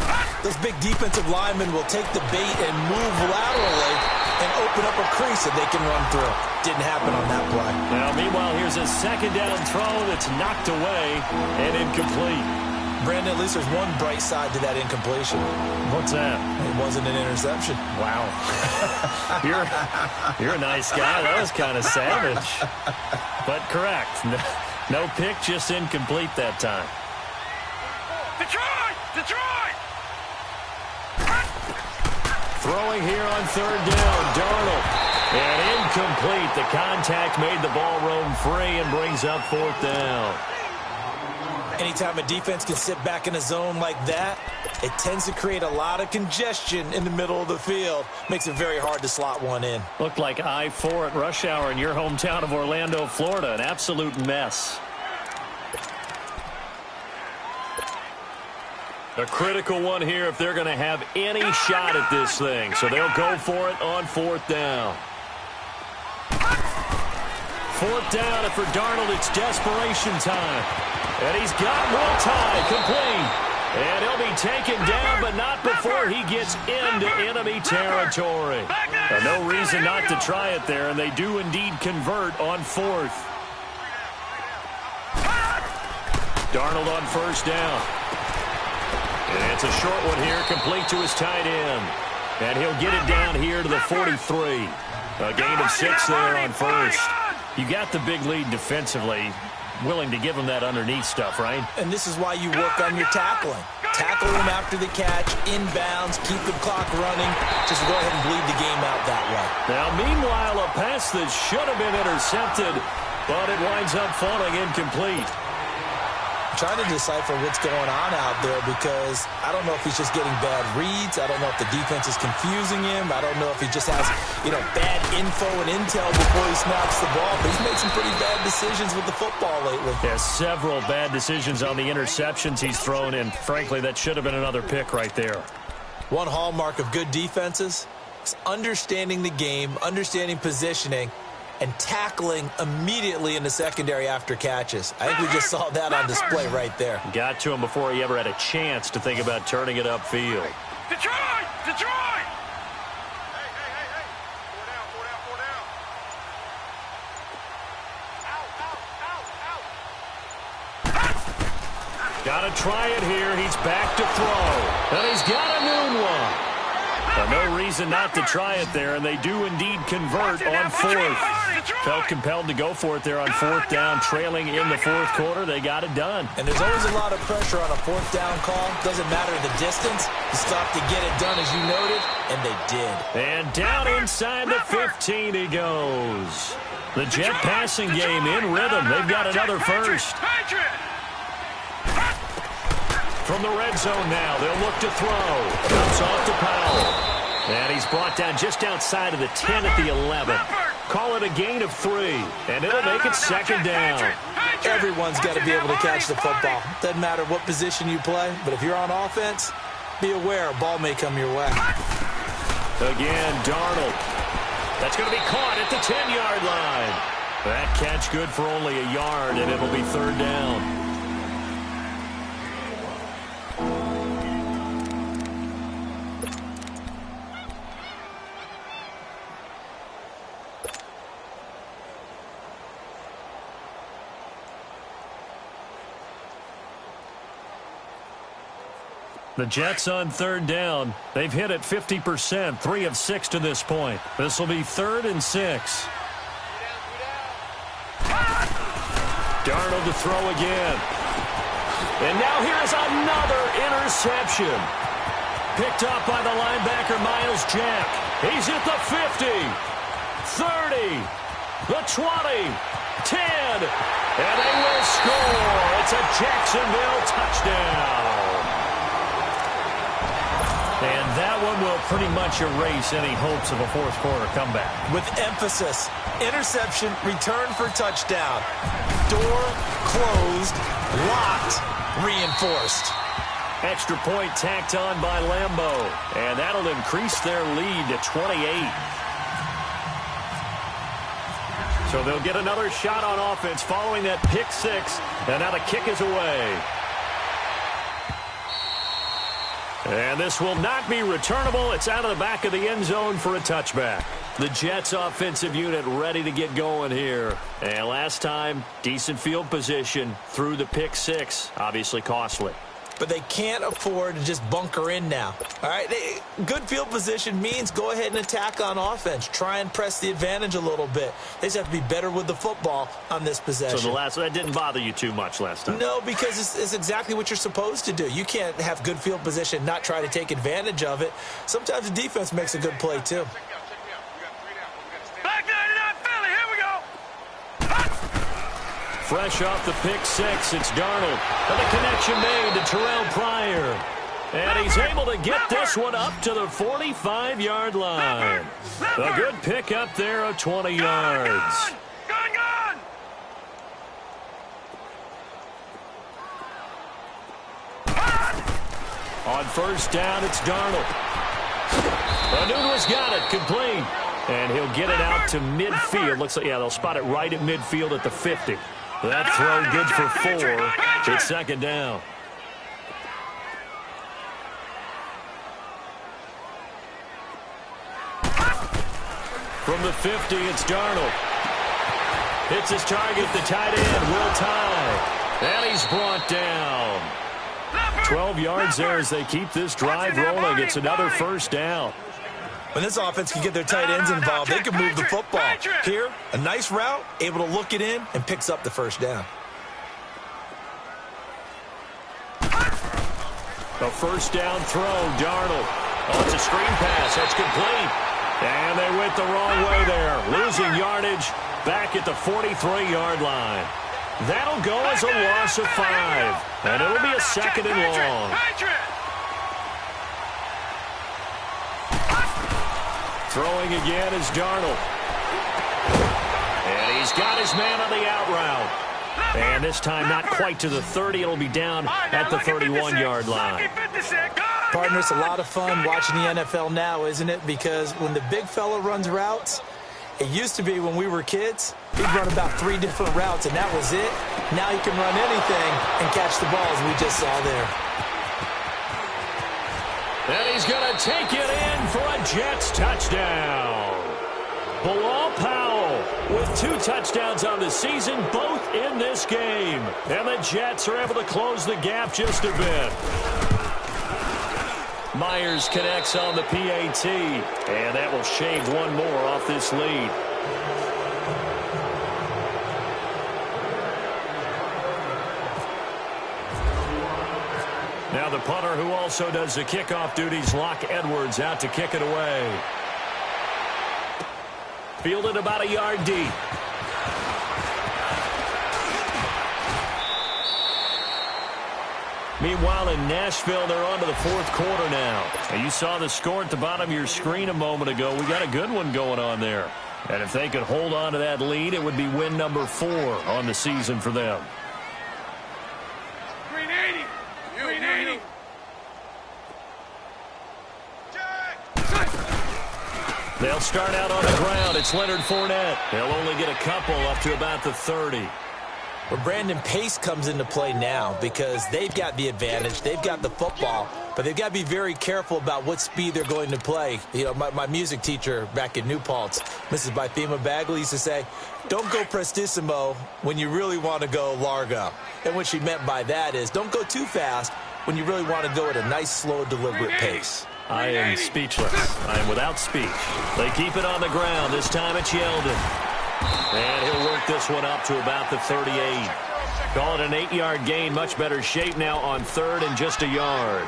those big defensive linemen will take the bait and move laterally and open up a crease that they can run through. Didn't happen on that play. Now, meanwhile, here's a 2nd down throw that's knocked away and incomplete. Brandon, at least there's one bright side to that incompletion. What's that? It wasn't an interception. Wow. You're a nice guy. That was kind of savage. But correct. No pick, just incomplete that time. Detroit! Detroit! Throwing here on 3rd down, Darnold. And incomplete. The contact made the ball roam free and brings up 4th down. Anytime a defense can sit back in a zone like that, it tends to create a lot of congestion in the middle of the field. Makes it very hard to slot one in. Looked like I-4 at rush hour in your hometown of Orlando, Florida. An absolute mess. A critical one here if they're going to have any shot at this thing. So they'll go for it on 4th down. 4th down, and for Darnold, it's desperation time. And he's got one tie complete. And he'll be taken down, but not before he gets into enemy territory. No reason not to try it there, and they do indeed convert on 4th. Darnold on 1st down. And it's a short one here, complete to his tight end. And he'll get it down here to the 43. A gain of 6 there on 1st. You got the big lead defensively. Willing to give him that underneath stuff, right? And this is why you work on your tackling. Tackle him after the catch, inbounds, keep the clock running. Just go ahead and bleed the game out that way. Now, meanwhile, a pass that should have been intercepted, but it winds up falling incomplete. Trying to decipher what's going on out there because I don't know if he's just getting bad reads. I don't know if the defense is confusing him. I don't know if he just has, bad info and intel before he snaps the ball. But he's made some pretty bad decisions with the football lately. Yeah, several bad decisions on the interceptions he's thrown, and frankly, that should have been another pick right there. One hallmark of good defenses is understanding the game, understanding positioning, and tackling immediately in the secondary after catches. I think we just saw that on display right there. Got to him before he ever had a chance to think about turning it upfield. Detroit! Detroit! Hey. 4 down. Out. Got to try it here. He's back to throw. And he's got a noon one. No reason not to try it there, and they do indeed convert on 4th. Felt compelled to go for it there on 4th down, trailing in the 4th quarter. They got it done. And there's always a lot of pressure on a 4th down call. Doesn't matter the distance. You stop to get it done, as you noted, and they did. And down inside the 15 he goes. The Jet passing game in rhythm. They've got another first. From the red zone now, they'll look to throw. Comes off to Powell. And he's brought down just outside of the 10 at the 11. Call it a gain of 3, and it'll make it 2nd down. Everyone's got to be able to catch the football. Doesn't matter what position you play, but if you're on offense, be aware a ball may come your way. Again, Darnold. That's going to be caught at the 10-yard line. That catch good for only a yard, and it'll be 3rd down. The Jets on 3rd down. They've hit it 50%, 3 of 6 to this point. This will be 3rd and 6. Darnold to throw again. And now here's another interception. Picked up by the linebacker, Miles Jack. He's at the 50, 30, the 20, 10, and they will score. It's a Jacksonville touchdown. And that one will pretty much erase any hopes of a 4th quarter comeback. With emphasis, interception, return for touchdown. Door closed, locked, reinforced. Extra point tacked on by Lambeau. And that'll increase their lead to 28. So they'll get another shot on offense following that pick 6. And now the kick is away. And this will not be returnable. It's out of the back of the end zone for a touchback. The Jets offensive unit ready to get going here. And last time, decent field position through the pick 6. Obviously costly. But they can't afford to just bunker in now. All right, good field position means go ahead and attack on offense. Try and press the advantage a little bit. They just have to be better with the football on this possession. So that didn't bother you too much last time? No, because it's exactly what you're supposed to do. You can't have good field position, not try to take advantage of it. Sometimes the defense makes a good play, too. Fresh off the pick 6, it's Darnold. And the connection made to Terrell Pryor. And he's able to get this one up to the 45-yard line. A good pick up there of 20 yards. Gone! On 1st down, it's Darnold. Nunez got it, complete. And he'll get it out to midfield. Looks like, yeah, they'll spot it right at midfield at the 50. That throw good for 4. It's second down. From the 50, it's Darnold. Hits his target, the tight end, Will Tye. And he's brought down. 12 yards there as they keep this drive rolling. It's another first down. When this offense can get their tight ends involved, they can move the football. Here, a nice route, able to look it in, and picks up the first down. A first down throw, Darnold. Oh, it's a screen pass. That's complete. And they went the wrong way there. Losing yardage back at the 43-yard line. That'll go as a loss of 5. And it'll be a second and long. Throwing again is Darnold. And he's got his man on the out route. And this time not quite to the 30. It'll be down at the 31-yard line. Partner, it's a lot of fun watching the NFL now, isn't it? Because when the big fella runs routes, it used to be when we were kids, he'd run about 3 different routes, and that was it. Now he can run anything and catch the ball, as we just saw there. And he's going to take it in for a Jets touchdown. Bilal Powell with 2 touchdowns on the season, both in this game. And the Jets are able to close the gap just a bit. Myers connects on the PAT, and that will shave one more off this lead. Now the punter who also does the kickoff duties, Locke Edwards, out to kick it away. Fielded about a yard deep. Meanwhile, in Nashville, they're on to the 4th quarter now. And you saw the score at the bottom of your screen a moment ago. We got a good one going on there. And if they could hold on to that lead, it would be win number 4 on the season for them. 380. 380. They'll start out on the ground. It's Leonard Fournette. They'll only get a couple up to about the 30. Well, Brandon, pace comes into play now because they've got the advantage. They've got the football, but they've got to be very careful about what speed they're going to play. You know, my music teacher back in New Paltz, Mrs. Bythema Bagley, used to say, don't go prestissimo when you really want to go largo. And what she meant by that is don't go too fast when you really want to go at a nice, slow, deliberate pace. I am speechless. I am without speech. They keep it on the ground. This time it's Yeldon. And he'll work this one up to about the 38. Call it an 8-yard gain. Much better shape now on 3rd and just a yard.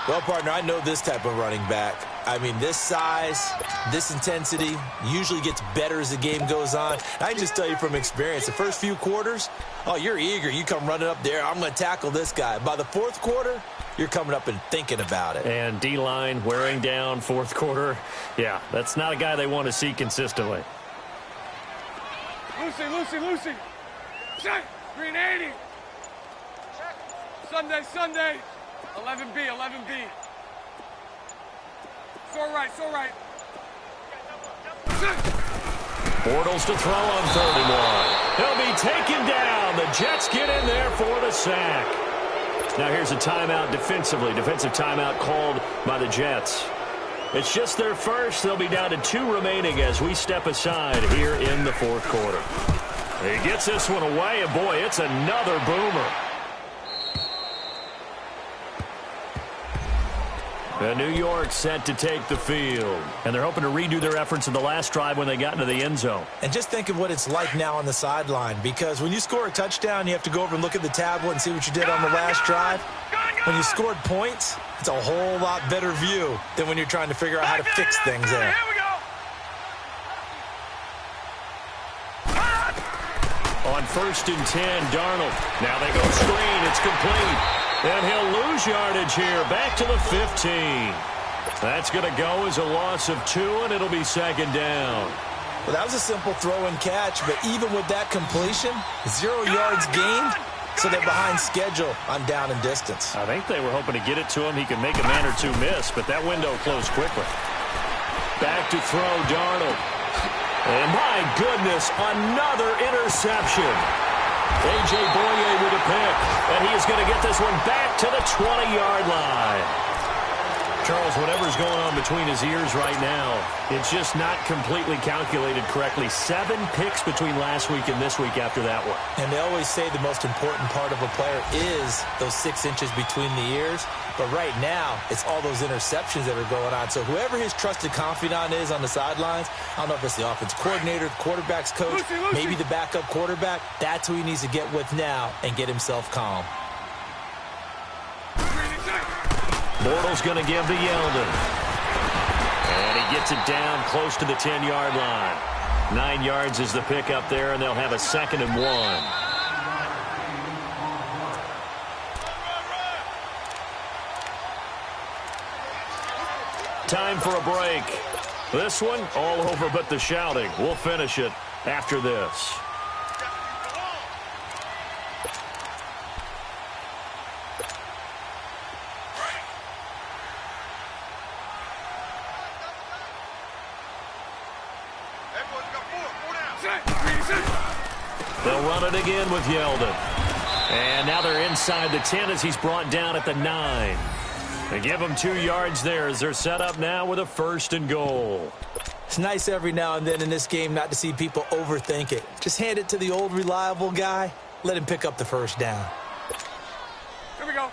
Well, partner, I know this type of running back. I mean, this size, this intensity usually gets better as the game goes on. I can just tell you from experience, the first few quarters, oh, you're eager. You come running up there. I'm going to tackle this guy. By the 4th quarter, you're coming up and thinking about it. And D-line wearing down 4th quarter. Yeah, that's not a guy they want to see consistently. Lucy. Check. 380. Sunday. 11B. So right. Bortles to throw on 3rd and 1. He'll be taken down. The Jets get in there for the sack. Now here's a timeout defensively. Defensive timeout called by the Jets. It's just their first. They'll be down to 2 remaining as we step aside here in the 4th quarter. He gets this one away, and boy, it's another boomer. And New York set to take the field. And they're hoping to redo their efforts in the last drive when they got into the end zone. And just think of what it's like now on the sideline, because when you score a touchdown, you have to go over and look at the tablet and see what you did on the last drive. When you scored points, it's a whole lot better view than when you're trying to figure out how to fix things there. Here we go. On 1st and 10, Darnold. Now they go screen. It's complete. And he'll lose yardage here. Back to the 15. That's going to go as a loss of 2, and it'll be 2nd down. Well, that was a simple throw and catch, but even with that completion, 0 yards gained, so they're behind schedule on down and distance. I think they were hoping to get it to him. He could make a man or 2 miss, but that window closed quickly. Back to throw, Darnold. And my goodness, another interception. A.J. Boye with a pick, and he is going to get this one back to the 20-yard line. Charles, whatever's going on between his ears right now, it's just not completely calculated correctly. 7 picks between last week and this week after that one. And they always say the most important part of a player is those 6 inches between the ears. But right now, it's all those interceptions that are going on. So whoever his trusted confidant is on the sidelines, I don't know if it's the offense coordinator, the quarterback's coach, maybe the backup quarterback, that's who he needs to get with now and get himself calm. Bortles going to give to Yeldon. And he gets it down close to the 10-yard line. 9 yards is the pick up there, and they'll have a 2nd and 1. Time for a break. This one, all over but the shouting. We'll finish it after this. They'll run it again with Yeldon. And now they're inside the 10 as he's brought down at the 9. They give him 2 yards there as they're set up now with a 1st and goal. It's nice every now and then in this game not to see people overthink it. Just hand it to the old reliable guy. Let him pick up the 1st down. Here we go.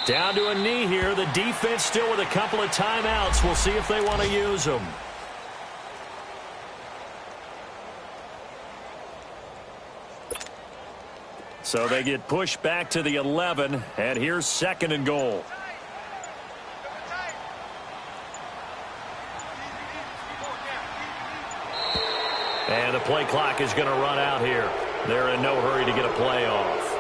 Down to a knee here. The defense still with a couple of timeouts. We'll see if they want to use them. So they get pushed back to the 11, and here's 2nd and goal. And the play clock is going to run out here. They're in no hurry to get a play off.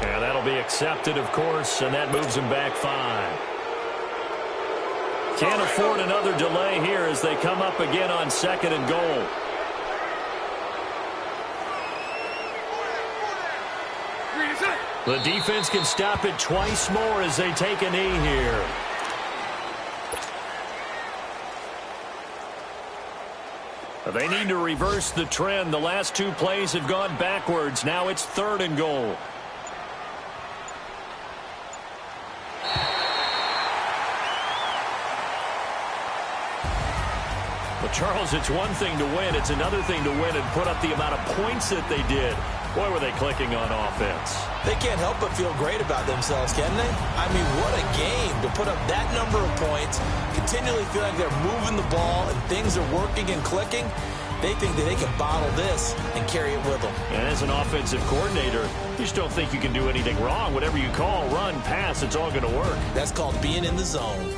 And that'll be accepted, of course, and that moves them back 5. Can't afford another delay here as they come up again on 2nd and goal. The defense can stop it twice more as they take a knee here. They need to reverse the trend. The last 2 plays have gone backwards. Now it's 3rd and goal. But Charles, it's one thing to win. It's another thing to win and put up the amount of points that they did. Boy, were they clicking on offense. They can't help but feel great about themselves, can they? I mean, what a game to put up that number of points, continually feel like they're moving the ball and things are working and clicking. They think that they can bottle this and carry it with them. And as an offensive coordinator, you just don't think you can do anything wrong. Whatever you call, run, pass, it's all going to work. That's called being in the zone.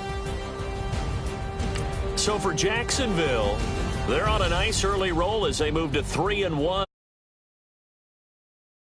So for Jacksonville, they're on a nice early roll as they move to 3-1.